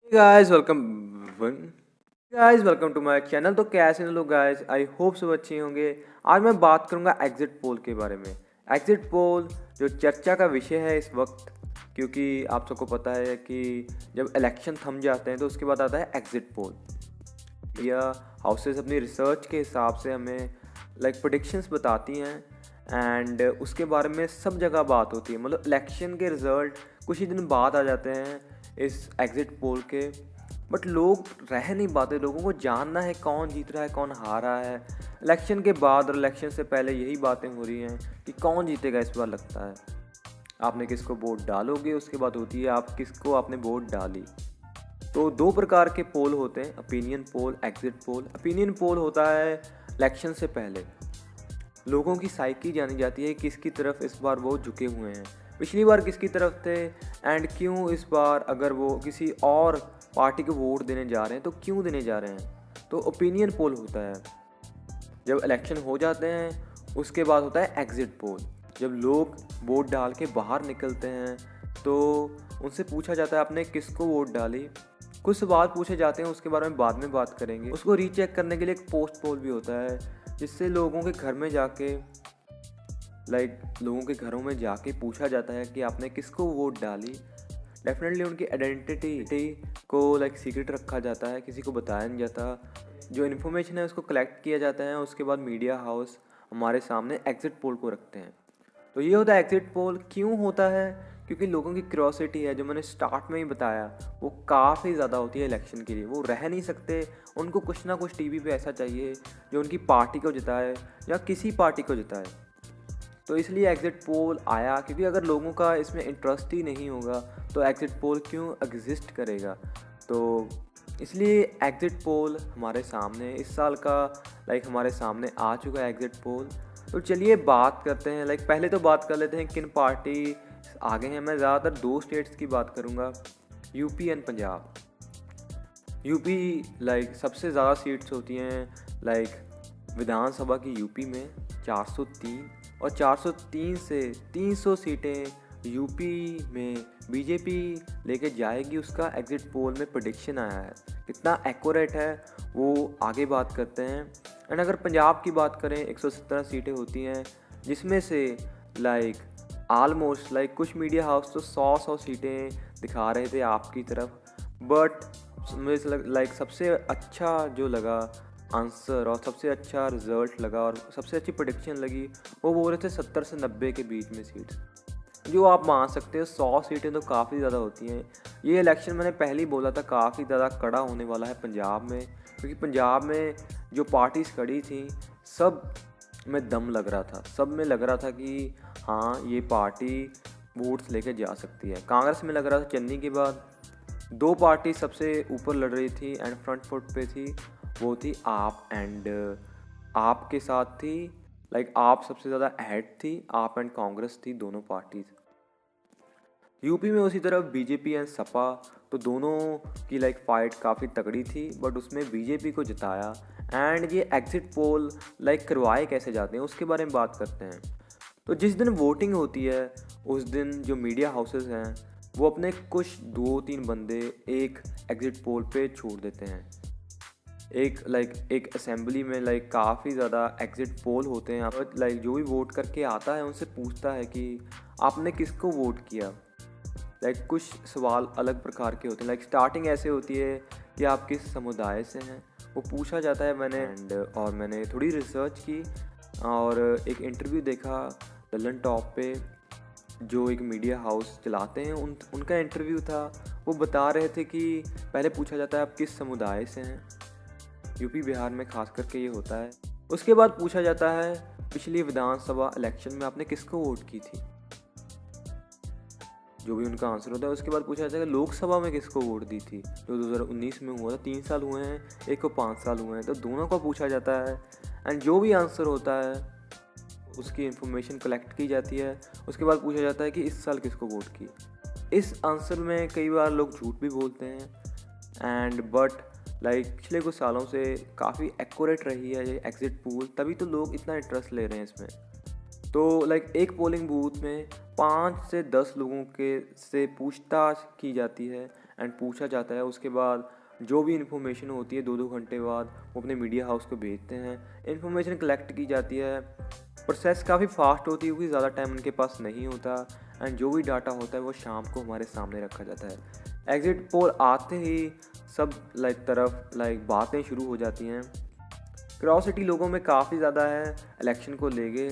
Guys welcome guys welcome to my channel. तो कैसे हैं लोग गाइस, आई होप सब अच्छे होंगे। आज मैं बात करूंगा एग्जिट पोल के बारे में। एग्जिट पोल जो चर्चा का विषय है इस वक्त, क्योंकि आप सबको पता है कि जब इलेक्शन थम जाते हैं तो उसके बाद आता है एग्जिट पोल। या हाउसेस अपनी रिसर्च के हिसाब से हमें प्रेडिक्शंस बताती हैं एंड उसके बारे में सब जगह बात होती है। मतलब इलेक्शन के रिजल्ट कुछ ही दिन बाद आ जाते हैं इस एग्जिट पोल के, बट लोग रह नहीं पाते। लोगों को जानना है कौन जीत रहा है कौन हार रहा है। इलेक्शन के बाद और इलेक्शन से पहले यही बातें हो रही हैं कि कौन जीतेगा इस बार। लगता है आपने किसको वोट डालोगे, उसके बाद होती है आप किसको आपने वोट डाली। तो दो प्रकार के पोल होते हैं, opinion poll, exit poll. Opinion poll होता है इलेक्शन से पहले, लोगों की साइकी जानी जाती है किसकी तरफ इस बार वो झुके हुए हैं, पिछली बार किसकी तरफ थे एंड क्यों इस बार अगर वो किसी और पार्टी को वोट देने जा रहे हैं तो क्यों देने जा रहे हैं। तो ओपिनियन पोल होता है जब इलेक्शन हो जाते हैं। उसके बाद होता है एग्जिट पोल, जब लोग वोट डाल के बाहर निकलते हैं तो उनसे पूछा जाता है आपने किसको वोट डाली। कुछ सवाल पूछे जाते हैं, उसके बारे में बाद में बात करेंगे। उसको रीचेक करने के लिए एक पोस्ट पोल भी होता है, जिससे लोगों के घर में जाके लोगों के घरों में जाके पूछा जाता है कि आपने किसको वोट डाली। डेफिनेटली उनकी आइडेंटिटी को सीक्रेट रखा जाता है, किसी को बताया नहीं जाता। जो इन्फॉर्मेशन है उसको कलेक्ट किया जाता है, उसके बाद मीडिया हाउस हमारे सामने एग्जिट पोल को रखते हैं। तो ये होता है एग्जिट पोल। क्यों होता है? क्योंकि लोगों की क्यूरियोसिटी है, जो मैंने स्टार्ट में ही बताया, वो काफ़ी ज़्यादा होती है इलेक्शन के लिए। वो रह नहीं सकते, उनको कुछ ना कुछ टीवी पे ऐसा चाहिए जो उनकी पार्टी को जिताए या किसी पार्टी को जिताए। तो इसलिए एग्जिट पोल आया, क्योंकि अगर लोगों का इसमें इंटरेस्ट ही नहीं होगा तो एग्जिट पोल क्यों एग्जिस्ट करेगा। तो इसलिए एग्जिट पोल हमारे सामने इस साल का हमारे सामने आ चुका है एग्जिट पोल। तो चलिए बात करते हैं। पहले तो बात कर लेते हैं किन पार्टी आगे हैं। मैं ज़्यादातर दो स्टेट्स की बात करूँगा, यूपी एंड पंजाब। यूपी सबसे ज़्यादा सीट्स होती हैं विधानसभा की यूपी में 403, और 403 से 300 सीटें यूपी में बीजेपी लेके जाएगी। उसका एग्जिट पोल में प्रेडिक्शन आया है, कितना एक्यूरेट है वो आगे बात करते हैं। एंड अगर पंजाब की बात करें 117 सीटें होती हैं, जिसमें से आलमोस्ट कुछ मीडिया हाउस तो 100 सीटें दिखा रहे थे आपकी तरफ। बट मुझे सबसे अच्छा जो लगा आंसर और सबसे अच्छा रिजल्ट लगा और सबसे अच्छी प्रेडिक्शन लगी, वो बोल रहे थे 70 से 90 के बीच में सीट्स। जो आप मान सकते हो 100 सीटें तो काफ़ी ज़्यादा होती हैं। ये इलेक्शन मैंने पहले ही बोला था काफ़ी ज़्यादा कड़ा होने वाला है पंजाब में, क्योंकि पंजाब में जो पार्टीज खड़ी थी सब में दम लग रहा था, सब में लग रहा था कि हाँ ये पार्टी वोट्स लेके जा सकती है। कांग्रेस में लग रहा था चन्नी के बाद दो पार्टी सबसे ऊपर लड़ रही थी एंड फ्रंट फुट पे थी, वो थी आप एंड आप के साथ थी। आप सबसे ज़्यादा अहेड थी, आप एंड कांग्रेस थी, दोनों पार्टीज। यूपी में उसी तरफ बीजेपी एंड सपा, तो दोनों की फाइट काफ़ी तगड़ी थी, बट उसमें बीजेपी को जिताया। एंड ये एग्जिट पोल करवाए कैसे जाते हैं उसके बारे में बात करते हैं। तो जिस दिन वोटिंग होती है उस दिन जो मीडिया हाउसेस हैं वो अपने कुछ 2-3 बंदे एक एग्जिट पोल पे छोड़ देते हैं। एक असेंबली में काफ़ी ज़्यादा एग्जिट पोल होते हैं। जो भी वोट करके आता है उनसे पूछता है कि आपने किसको वोट किया। कुछ सवाल अलग प्रकार के होते हैं। स्टार्टिंग ऐसे होती है कि आप किस समुदाय से हैं, वो पूछा जाता है। मैंने थोड़ी रिसर्च की और एक इंटरव्यू देखा ललन टॉप पे, जो एक मीडिया हाउस चलाते हैं, उनका इंटरव्यू था। वो बता रहे थे कि पहले पूछा जाता है आप किस समुदाय से हैं, यूपी बिहार में खास करके ये होता है। उसके बाद पूछा जाता है पिछली विधानसभा इलेक्शन में आपने किसको वोट की थी, जो भी उनका आंसर होता है। उसके बाद पूछा जाता है लोकसभा में किसको वोट दी थी, जो 2019 में हुआ था। 3 साल हुए हैं, एक को 5 साल हुए हैं, तो दोनों को पूछा जाता है। एंड जो भी आंसर होता है उसकी इन्फॉर्मेशन कलेक्ट की जाती है। उसके बाद पूछा जाता है कि इस साल किसको वोट की। इस आंसर में कई बार लोग झूठ भी बोलते हैं एंड बट पिछले कुछ सालों से काफ़ी एक्यूरेट रही है ये एग्जिट पोल, तभी तो लोग इतना इंटरेस्ट ले रहे हैं इसमें। तो एक पोलिंग बूथ में 5 से 10 लोगों के से पूछताछ की जाती है एंड पूछा जाता है। उसके बाद जो भी इन्फॉर्मेशन होती है 2-2 घंटे बाद वो अपने मीडिया हाउस को भेजते हैं, इन्फॉर्मेशन कलेक्ट की जाती है। प्रोसेस काफ़ी फास्ट होती है क्योंकि ज़्यादा टाइम उनके पास नहीं होता, एंड जो भी डाटा होता है वो शाम को हमारे सामने रखा जाता है। एग्जिट पोल आते ही सब तरफ बातें शुरू हो जाती हैं। क्यूरोसिटी लोगों में काफ़ी ज़्यादा है इलेक्शन को लेके।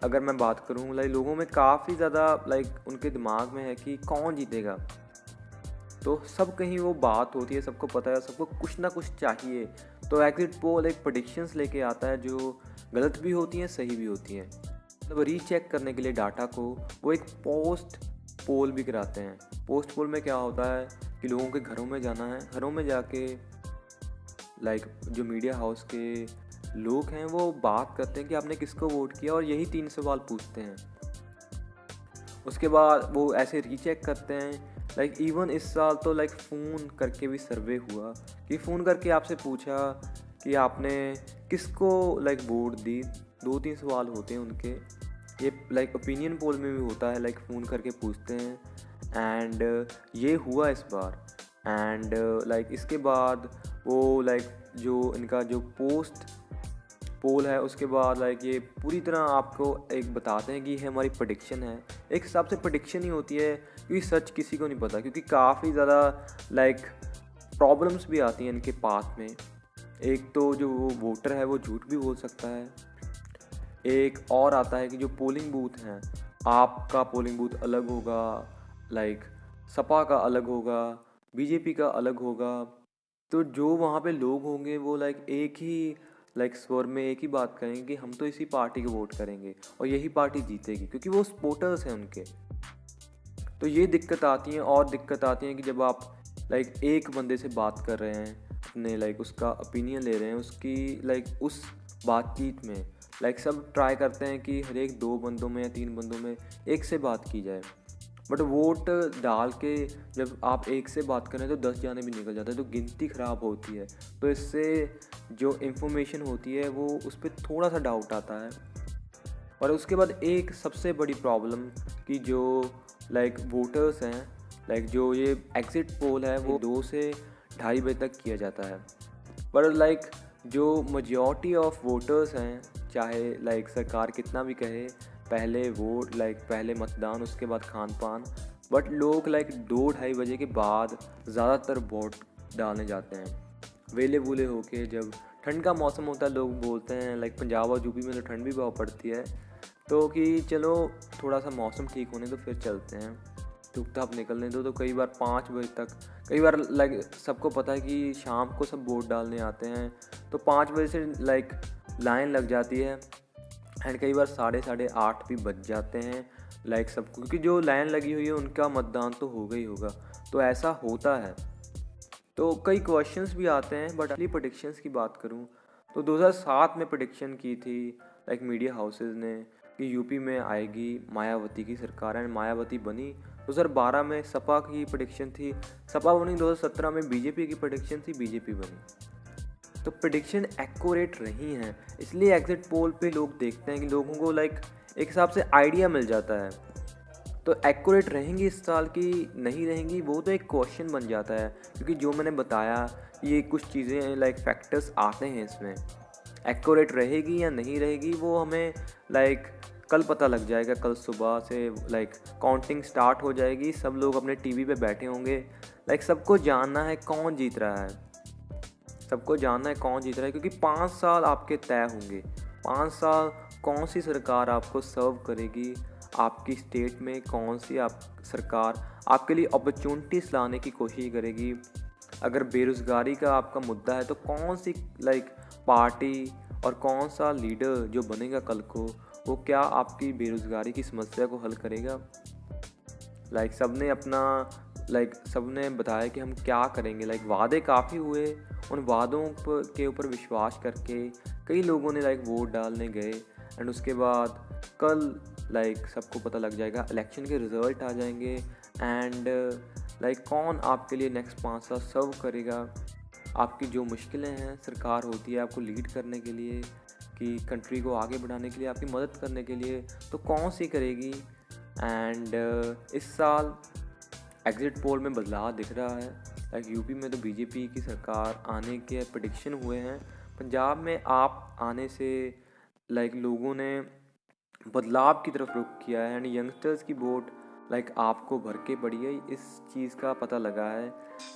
अगर मैं बात करूँ लोगों में काफ़ी ज़्यादा उनके दिमाग में है कि कौन जीतेगा। तो सब कहीं वो बात होती है, सबको पता है, सबको कुछ ना कुछ चाहिए। तो एग्जिट पोल एक प्रेडिक्शंस लेके आता है जो गलत भी होती हैं, सही भी होती हैं। रीचेक करने के लिए डाटा को वो एक पोस्ट पोल भी कराते हैं। पोस्ट पोल में क्या होता है कि लोगों के घरों में जाना है, घरों में जाके जो मीडिया हाउस के लोग हैं वो बात करते हैं कि आपने किसको वोट किया, और यही 3 सवाल पूछते हैं। उसके बाद वो ऐसे रीचेक करते हैं। इवन इस साल तो फ़ोन करके भी सर्वे हुआ कि फ़ोन करके आपसे पूछा कि आपने किसको वोट दी। 2-3 सवाल होते हैं उनके। ये ओपिनियन पोल में भी होता है, फ़ोन करके पूछते हैं। एंड ये हुआ इस बार। एंड इसके बाद वो जो इनका जो पोस्ट पोल है उसके बाद ये पूरी तरह आपको एक बताते हैं कि ये हमारी प्रेडिक्शन है। एक हिसाब से प्रेडिक्शन ही होती है क्योंकि सच किसी को नहीं पता, क्योंकि काफ़ी ज़्यादा प्रॉब्लम्स भी आती हैं इनके पाथ में। एक तो जो वो वोटर है वो झूठ भी बोल सकता है। एक और आता है कि जो पोलिंग बूथ हैं, आपका पोलिंग बूथ अलग होगा, सपा का अलग होगा, बीजेपी का अलग होगा। तो जो वहाँ पे लोग होंगे वो एक ही स्वर में एक ही बात करेंगे कि हम तो इसी पार्टी को वोट करेंगे और यही पार्टी जीतेगी, क्योंकि वो सपोर्टर्स हैं उनके। तो ये दिक्कत आती है। और दिक्कत आती है कि जब आप एक बंदे से बात कर रहे हैं, अपने उसका ओपिनियन ले रहे हैं, उसकी उस बातचीत में सब ट्राई करते हैं कि हर एक 2 बंदों में या 3 बंदों में एक से बात की जाए। बट वोट डाल के जब आप एक से बात करें तो 10 जाने भी निकल जाते हैं, तो गिनती ख़राब होती है। तो इससे जो इन्फॉर्मेशन होती है वो उस पर थोड़ा सा डाउट आता है। और उसके बाद एक सबसे बड़ी प्रॉब्लम कि जो वोटर्स हैं, जो ये एग्ज़िट पोल है वो 2 से 2:30 बजे तक किया जाता है। पर जो मेजॉरिटी ऑफ वोटर्स हैं, चाहे सरकार कितना भी कहे, पहले वोट पहले मतदान उसके बाद खान पान, बट लोग 2-2:30 बजे के बाद ज़्यादातर वोट डालने जाते हैं। वेले वूले होके जब ठंड का मौसम होता है, लोग बोलते हैं पंजाब और यूपी में तो ठंड भी बहुत पड़ती है, तो कि चलो थोड़ा सा मौसम ठीक होने तो फिर चलते हैं, धूप धाप निकलने दो। तो कई बार 5 बजे तक, कई बार सबको पता है कि शाम को सब वोट डालने आते हैं, तो 5 बजे से लाइन लग जाती है। एंड कई बार 8:30 भी बज जाते हैं सबको, क्योंकि जो लाइन लगी हुई है उनका मतदान तो होगा ही होगा। तो ऐसा होता है। तो कई क्वेश्चंस भी आते हैं। बट अपनी प्रेडिक्शंस की बात करूं तो 2007 में प्रेडिक्शन की थी मीडिया हाउसेस ने कि यूपी में आएगी मायावती की सरकार, एंड मायावती बनी। 2012 में सपा की प्रेडिक्शन थी, सपा बनी। 2017 में बीजेपी की प्रेडिक्शन थी, बीजेपी बनी। तो प्रेडिक्शन एक्यूरेट रही हैं, इसलिए एग्जिट पोल पे लोग देखते हैं कि लोगों को एक हिसाब से आइडिया मिल जाता है। तो एक्यूरेट रहेंगी इस साल की नहीं रहेंगी वो तो एक क्वेश्चन बन जाता है, क्योंकि जो मैंने बताया ये कुछ चीज़ें फैक्टर्स आते हैं इसमें। एक्यूरेट रहेगी या नहीं रहेगी वो हमें कल पता लग जाएगा। कल सुबह से काउंटिंग स्टार्ट हो जाएगी, सब लोग अपने टीवी पे बैठे होंगे। सबको जानना है कौन जीत रहा है, सबको जानना है कौन जीत रहा है, क्योंकि 5 साल आपके तय होंगे। 5 साल कौन सी सरकार आपको सर्व करेगी, आपकी स्टेट में कौन सी सरकार आपके लिए अपॉर्चुनिटीज़ लाने की कोशिश करेगी। अगर बेरोज़गारी का आपका मुद्दा है तो कौन सी पार्टी और कौन सा लीडर जो बनेगा कल को, वो क्या आपकी बेरोज़गारी की समस्या को हल करेगा। सबने अपना सबने बताया कि हम क्या करेंगे। वादे काफ़ी हुए, उन वादों के ऊपर विश्वास करके कई लोगों ने वोट डालने गए। एंड उसके बाद कल सबको पता लग जाएगा, इलेक्शन के रिज़ल्ट आ जाएंगे। एंड कौन आपके लिए नेक्स्ट 5 साल सर्व करेगा। आपकी जो मुश्किलें हैं, सरकार होती है आपको लीड करने के लिए, कि कंट्री को आगे बढ़ाने के लिए, आपकी मदद करने के लिए, तो कौन सी करेगी। एंड इस साल एग्जिट पोल में बदलाव दिख रहा है। लाइक यूपी में तो बीजेपी की सरकार आने के प्रेडिक्शन हुए हैं। पंजाब में आप आने से लाइक लोगों ने बदलाव की तरफ रुख किया है एंड यंगस्टर्स की वोट लाइक आपको भर के पड़ी है, इस चीज़ का पता लगा है।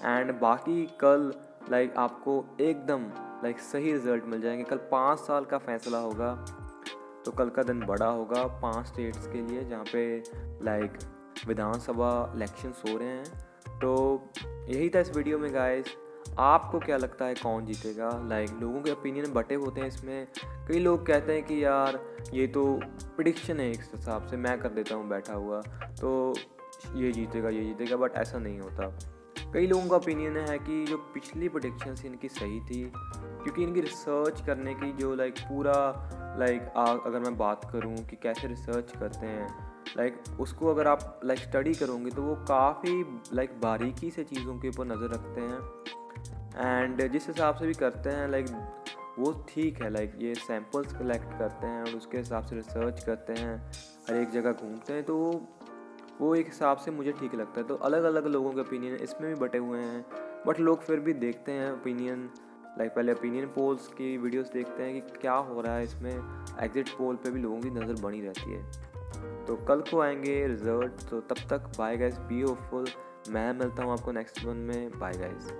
एंड बाकी कल लाइक आपको एकदम लाइक सही रिजल्ट मिल जाएंगे। कल 5 साल का फैसला होगा, तो कल का दिन बड़ा होगा 5 स्टेट्स के लिए जहाँ पे लाइक विधानसभा इलेक्शंस हो रहे हैं। तो यही था इस वीडियो में गाइस। आपको क्या लगता है कौन जीतेगा? लाइक लोगों के ओपिनियन बटे होते हैं इसमें। कई लोग कहते हैं कि यार ये तो प्रिडिक्शन है, एक हिसाब से मैं कर देता हूँ बैठा हुआ, तो ये जीतेगा, बट ऐसा नहीं होता। कई लोगों का ओपिनियन है कि जो पिछली प्रेडिक्शन थी इनकी सही थी, क्योंकि इनकी रिसर्च करने की जो लाइक पूरा लाइक अगर मैं बात करूं कि कैसे रिसर्च करते हैं, लाइक उसको अगर आप लाइक स्टडी करोगे तो वो काफ़ी लाइक बारीकी से चीज़ों के ऊपर नज़र रखते हैं एंड जिस हिसाब से भी करते हैं लाइक वो ठीक है। लाइक ये सैम्पल्स कलेक्ट करते हैं और उसके हिसाब से रिसर्च करते हैं, हर एक जगह घूमते हैं, तो वो एक हिसाब से मुझे ठीक लगता है। तो अलग अलग लोगों के ओपिनियन इसमें भी बटे हुए हैं, बट लोग फिर भी देखते हैं ओपिनियन। लाइक पहले ओपिनियन पोल्स की वीडियोस देखते हैं कि क्या हो रहा है इसमें। एग्जिट पोल पे भी लोगों की नज़र बनी रहती है। तो कल को आएंगे रिजल्ट, तो तब तक बाय गाइस, बी होपफुल। मैं मिलता हूँ आपको नेक्स्ट वन में। Bye guys.